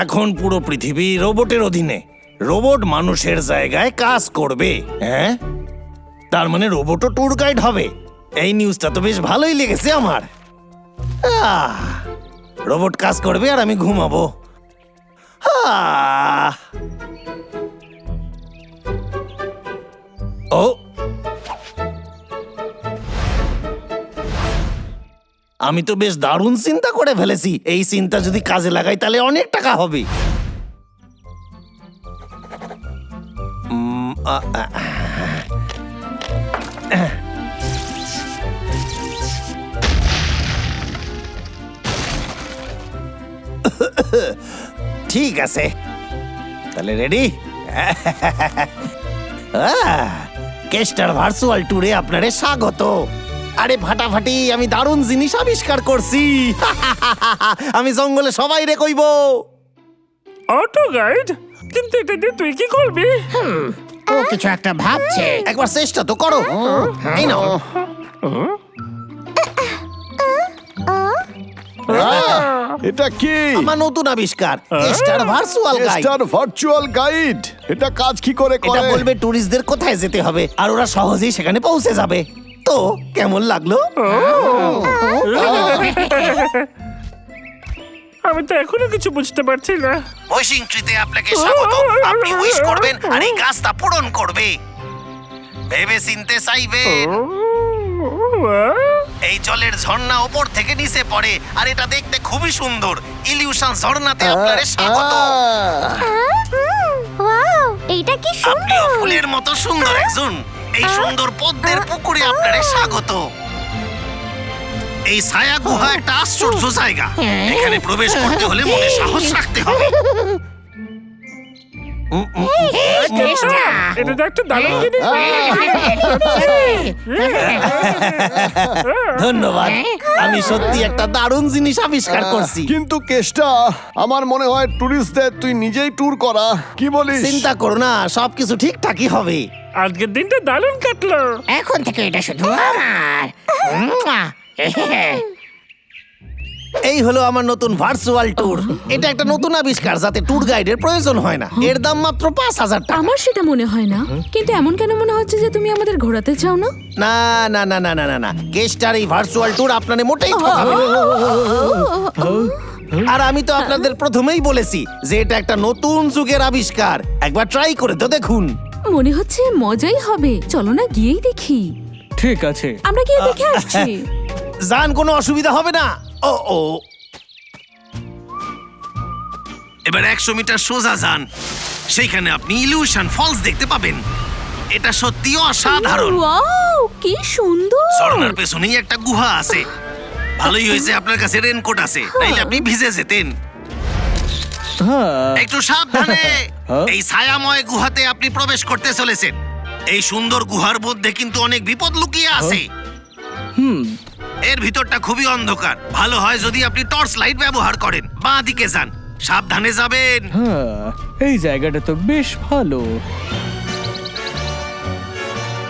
এখন পুরো পৃথিবী রোবটের অধীনে। রোবট মানুষের জায়গায় কাজ করবে। হ্যাঁ, তার মানে রোবটও ট্যুর গাইড হবে। এই নিউজটা তো বেশ ভালোই লেগেছে আমার। রোবট কাজ করবে আর আমি ঘুমাবো। ও, আমি তো বেশ দারুণ চিন্তা করে ফেলেছি। এই চিন্তা যদি কাজে লাগাই তাহলে অনেক টাকা হবে। ঠিক আছে, তাহলে রেডি? কেস্টার ভার্চুয়াল ট্যুরে আপনারে স্বাগত। আরে ফাটাফাটি, আমি দারুণ জিনিস আবিষ্কার করছি। আমি জঙ্গলে সবাই রে কইব। অটো গাইড, কিন্তু এটা দিয়ে তুই কি করবি? ও কিছু একটা ভাবছে। একবার চেষ্টা তো করো। এই নাও। এটা কি? আমার নতুন আবিষ্কার, castor virtual guide. Star virtual guide. এটা কাজ কি করে এটা করে? বলবে ট্যুরিস্টদের কোথায় যেতে হবে আর ওরা সহজেই সেখানে পৌঁছে যাবে। তো কেমন লাগলো? আমি তো এখনো কিছু বুঝতে পারছি না। উইশিং ট্রিতে আপনাকে স্বাগত। আপনি উইশ করবেন আর এই গাছটা পূরণ করবে। ভেবে চিনতে চাইবেন। এই জলের ঝর্ণা উপর থেকে নিচে পড়ে আর এটা দেখতে খুবই সুন্দর। ইলিউশন ঝর্ণাতে আপনাকে স্বাগত। ওয়াও, এইটা কি আপনিও সুন্দর! ফুলের মতো সুন্দর একজন। এই সুন্দর পদ্মের পুকুরে আপনাকে স্বাগত। এই ছায়া গুহা একটা আশ্চর্য জায়গা। এখানে প্রবেশ করতে হলে মনে সাহস রাখতে হবে। এটা তো একটা দারুণ জিনিস। ধন্যবাদ, আমি সত্যি একটা দারুণ জিনিস আবিষ্কার করছি। কিন্তু কেষ্টা, আমার মনে হয় টুরিস্টদের তুই নিজেই ট্যুর করা। কি বলিস? চিন্তা করো না, সবকিছু ঠিকঠাকই হবে। আজকের দিনটা দারুণ কাটলো। এখন থেকে এটা শুধু আমার। এই হলো আমার নতুন ভার্চুয়াল ট্যুর। এটা একটা নতুন আবিষ্কার যাতে ট্যুর গাইডের প্রয়োজন হয় না। এর দাম মাত্র ৫,০০০ টাকা। আমার সেটা মনে হয় না, কিন্তু এমন কেন মনে হচ্ছে যে তুমি আমাদের ঘোরাতে চাও না? না না না না না না না, কেস্টার এই ভার্চুয়াল ট্যুর আপনাদের মোটেই ঠকাবে না। আর আমি তো আপনাদের প্রথমেই বলেছি যে এটা একটা নতুন যুগের আবিষ্কার। একবার ট্রাই করে তো দেখুন। মনে হচ্ছে মজাই হবে। চলো না গিয়েই দেখি। ঠিক আছে। আমরা গিয়ে দেখে আসছি। যান, কোনো অসুবিধা হবে না। ও ও, এবার ১০০ মিটার সোজা যান। সেইখানে আপনি ইলিউশন ফলস দেখতে পাবেন। এটা সত্যিই অসাধারণ। ওয়াও, কি সুন্দর! ঝর্ণার পেছনেই একটা গুহা আছে। ভালোই হয়েছে আপনার কাছে রেনকোট আছে, নাইলে আপনি ভিজে যেতেন। হ্যাঁ, একটু সাবধানে। এই ছায়াময় গুহাতে আপনি প্রবেশ করতে চলেছেন। এই সুন্দর গুহার মধ্যে কিন্তু অনেক বিপদ লুকিয়ে আছে। এর ভিতরটা খুবই অন্ধকার। ভালো হয় যদি আপনি টর্চ লাইট ব্যবহার করেন। বাঁ দিকে যান, সাবধানে যাবেন। হ্যাঁ, এই জায়গাটা তো বেশ ভালো।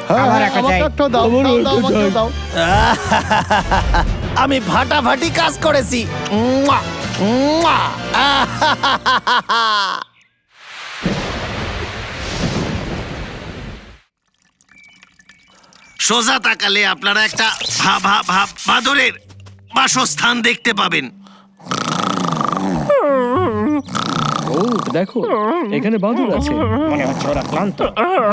হ্যাঁ, আমার একটা আমাকে চাই। একটা দাও, দাও, দাও, আমাকে দাও। আমি ফাটাফাটি কাজ করেছি। মুয়া, মুয়া। সোজা তাকালে আপনারা একটা বাদরের বাসস্থান দেখতে পাবেন। ও দেখো, এখানে বাদুড় আছে। মনে হচ্ছে ওরা ক্লান্ত।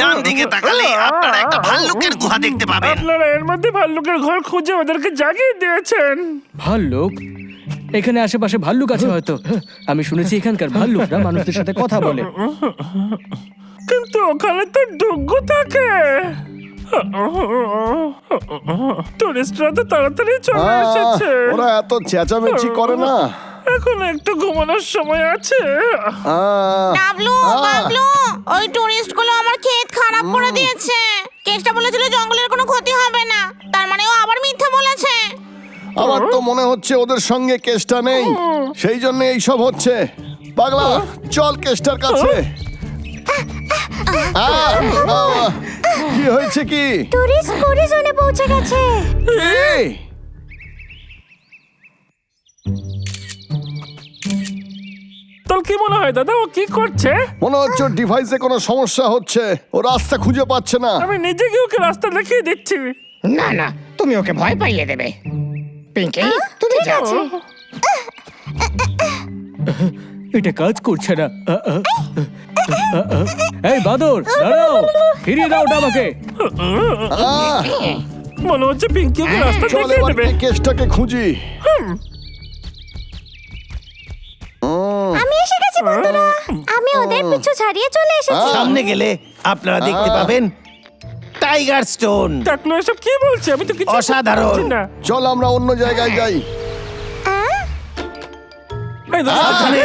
ডান দিকে তাকালে আপনারা একটা ভাল্লুকের গুহা দেখতে পাবেন। আপনারা এর মধ্যে ভাল্লুকের ঘর খুঁজে ওদেরকে জাগিয়ে দিয়েছেন। ভাল্লুক? এখানে আশেপাশে ভাল্লুক আছে হয়তো। আমি শুনেছি এখানকার ভাল্লুকরা মানুষদের সাথে কথা বলে। কিন্তু ওখানে তো ডুগ্গু থাকে। টুরিস্টরা তো তাড়াতাড়ি চলে এসেছে। ওরা এত চেঁচামেচি করে না। এখন একটু ঘুমানোর সময় আছে। ডাবলু, বাবলু, ওই টুরিস্ট গুলো আমার ক্ষেত খারাপ করে দিয়েছে। কেসটা বলেছিল জঙ্গলের কোনো ক্ষতি হবে না, তার মানে ও আবার মিথ্যা বলেছে। আমার তো মনে হচ্ছে ওদের সঙ্গে কেষ্টা নেই, সেই জন্য এইসব হচ্ছে। পাগলা, চল কেষ্টার কাছে। কি হয়েছে কি? টুরিস্ট জোনে পৌঁছে গেছে। এই, তোর কি মনে হয় দাদা ও কি করছে? মনে হচ্ছে ডিভাইসে কোনো সমস্যা হচ্ছে, ও রাস্তা খুঁজে পাচ্ছে না। আমি নিজে গিয়ে ওকে রাস্তা দেখিয়ে দিচ্ছি। না না, তুমি ওকে ভয় পাইয়ে দেবে। পিঙ্কি, তুমি যাও। এটা কাজ করছে না। এই বাদর, দাঁড়াও, ফিরিয়ে দাও ওটা আমাকে। আহ, মনে হচ্ছে পিঙ্কি ওকে রাস্তা চল দেখিয়ে এবার দেবে। এই কেসটাকে খুঁজি। আমি এসে গেছি বন্ধুরা, আমি ওদের পিছু ছাড়িয়ে চলে এসেছি। সামনে গেলে আপনারা দেখতে পাবেন টাইগার স্টোন। টাকলু এসব কি বলছে? আমি তো কিছু অসাধারণ। বুঝতে পারছি না। চল আমরা অন্য জায়গায় যাই। এই দাদা, সাবধানে,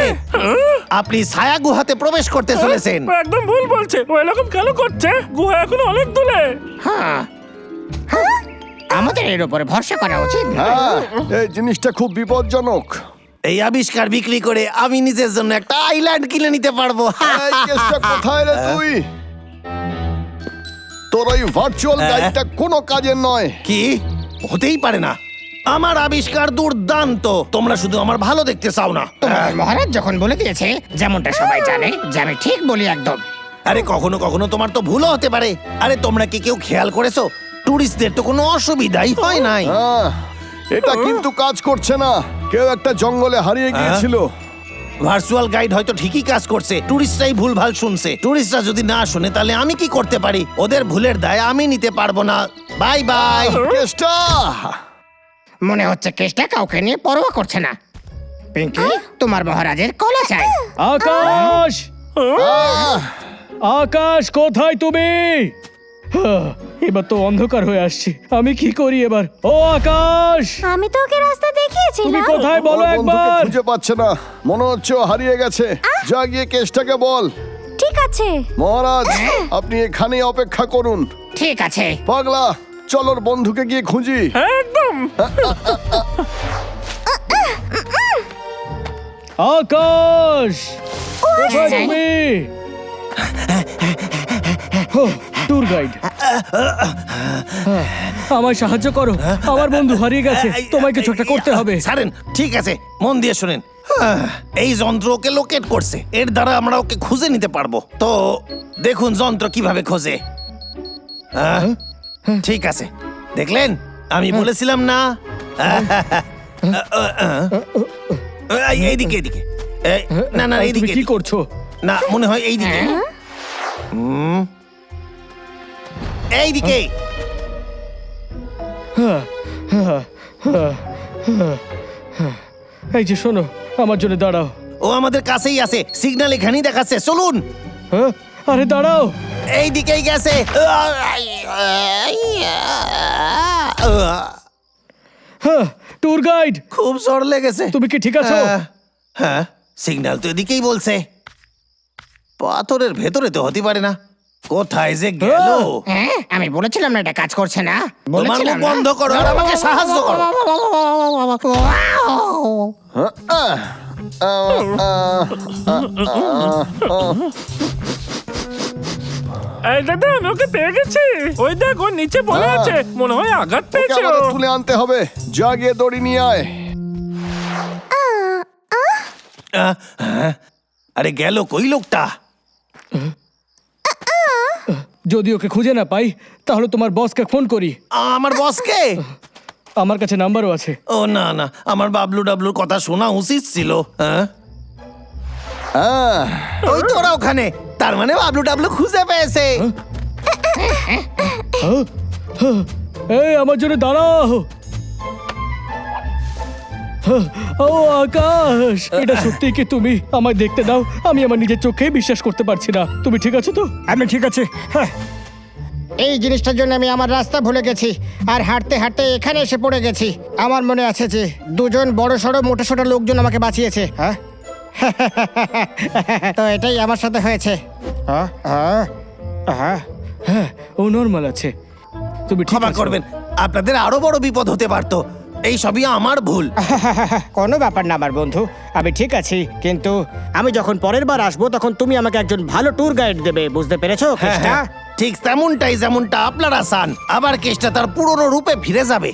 আপনি ছায়া গুহাতে প্রবেশ করতে চলেছেন। ও একদম ভুল বলছে। ও এরকম কেন করছে? গুহা এখন অনেক দূরে। হ্যাঁ, আমাদের এর উপরে ভরসা করা উচিত না। হ্যাঁ, এই জিনিসটা খুব বিপজ্জনক। এই আবিষ্কার বিক্রি করে আমি নিজের জন্য একটা আইল্যান্ড কিনে নিতে পারবো। এই কেসটা কোথায় রে তুই? তোর ওই ভার্চুয়াল গাইডটা কোনো কাজের নয়। কি হতেই পারে না, আমার আবিষ্কার দুর্দান্ত। তোমরা শুধু আমার ভালো দেখতে চাও না। তোমার মহারাজ যখন বলে দিয়েছে, যেমনটা সবাই জানে যে আমি ঠিক বলি একদম। আরে কখনো কখনো তোমার তো ভুলও হতে পারে। আরে তোমরা কি কেউ খেয়াল করেছো টুরিস্টদের তো কোনো অসুবিধাই হয় নাই। হ্যাঁ, এটা কিন্তু কাজ করছে না। কেউ একটা জঙ্গলে হারিয়ে গিয়েছিল। ভার্চুয়াল গাইড হয়তো ঠিকই কাজ করছে, টুরিস্টরাই ভুলভাল শুনছে। টুরিস্টরা যদি না শুনে তাহলে আমি কি করতে পারি? ওদের ভুলের দায় আমি নিতে পারবো না। Bye bye. কেসটা মনে হচ্ছে কেসটা কাউকে নিয়ে পরোয়া করছে না। পিঙ্কি, তোমার মহারাজের কলা চাই। আকাশ, আহ, আকাশ কোথায় তুমি? এবার তো অন্ধকার হয়ে আসছে, আমি কি করি এবার? ও আকাশ, আমি তো ওকে রাস্তা তুমি দেখিয়েছিলাম। কোথায় বলো ওর বন্ধুকে একবার। খুঁজে পাচ্ছে না। মনে হচ্ছে ও হারিয়ে গেছে। যা গিয়ে কেসটাকে বল। ঠিক আছে। মহারাজ, আপনি এখানেই অপেক্ষা করুন। ঠিক আছে। পাগলা, চল ওর বন্ধুকে গিয়ে খুঁজি। একদম। আকাশ, কোথায় তুমি? ট্যুর গাইড, আমায় সাহায্য করো, আমার বন্ধু হারিয়ে গেছে, তোমায় কিছু একটা করতে হবে। ছাড়েন, ঠিক আছে, মন দিয়ে শুনেন। এই যন্ত্র ওকে লোকেট করছে, এর দ্বারা আমরা ওকে খুঁজে নিতে পারবো। তো দেখুন যন্ত্র কিভাবে খোঁজে। ঠিক আছে, দেখলেন আমি বলেছিলাম না? এইদিকে এইদিকে। না না তুমি এইদিকে কি করছো? না, মনে হয় এইদিকে। এইদিকে। এই যে শোনো, আমার জন্য দাঁড়াও। ও আমাদের কাছেই আছে, সিগন্যাল এখানেই দেখাচ্ছে, চলুন। হ্যাঁ, আরে দাঁড়াও। এই দিকেই গেছে। ট্যুর গাইড, খুব জ্বর লেগেছে। তুমি কি ঠিক আছো? হ্যাঁ, সিগন্যাল তো এদিকেই বলছে। পাথরের ভেতরে তো হতে পারে না, কোথায় যে গেল? হ্যাঁ, আমি বলেছিলাম না এটা কাজ করছে না। তোমার মুখ বলেছিলাম না? বন্ধ করো আর আমাকে সাহায্য করো। এই দাদা, আমি ওকে পেয়ে গেছি। ওই দেখ, ওর নিচে পড়ে আছে। মনে হয় আঘাত ওকে পেয়েছে ও। আমাদের তুলে আনতে হবে। যা গিয়ে দড়ি নিয়ে আয়। আরে গেল কই লোকটা? যদি ওকে খুঁজে না পাই তাহলে তোমার বসকে ফোন করি। আমার বসকে? আমার কাছে নাম্বারও আছে। ও না না, আমার বাবলু ডাবলুর কথা শোনা উচিত ছিল। হ্যাঁ, হ্যাঁ, ওই তো ওরা ওখানে। তার মানে বাবলু ডাবলু খুঁজে পেয়েছে। এই আমার জন্য দাঁড়াও। ও আকাশ, এটা সত্যি কি তুমি? আমায় দেখতে দাও, আমি আমার নিজের চোখেই বিশ্বাস করতে পারছি না। তুমি ঠিক আছো তো? আমি ঠিক আছে। হ্যাঁ, এই জিনিসটার জন্য আমি আমার রাস্তা ভুলে গেছি আর হাঁটতে হাঁটতে এখানে এসে পড়ে গেছি। আমার মনে আছে যে দুজন বড় সড়ো মোটা সোটা লোকজন আমাকে বাঁচিয়েছে। হ্যাঁ, তো এটাই আমার সাথে হয়েছে। হ্যাঁ, হ্যাঁ, হ্যাঁ। হ্যাঁ, ও নর্মাল আছে। তুমি ঠিক ক্ষমা আছো? করবেন, আপনাদের আরো বড় বিপদ হতে পারতো। এই সবই আমার ভুল। কোনো ব্যাপার না আমার বন্ধু, আমি ঠিক আছি। কিন্তু আমি যখন পরের বার আসবো তখন তুমি আমাকে একজন ভালো ট্যুর গাইড দেবে, বুঝতে পেরেছো হ্যাঁ, কেসটা? হ্যাঁ, ঠিক তেমনটাই যেমনটা আপনারা চান। আবার কেসটা তার পুরনো রূপে ফিরে যাবে।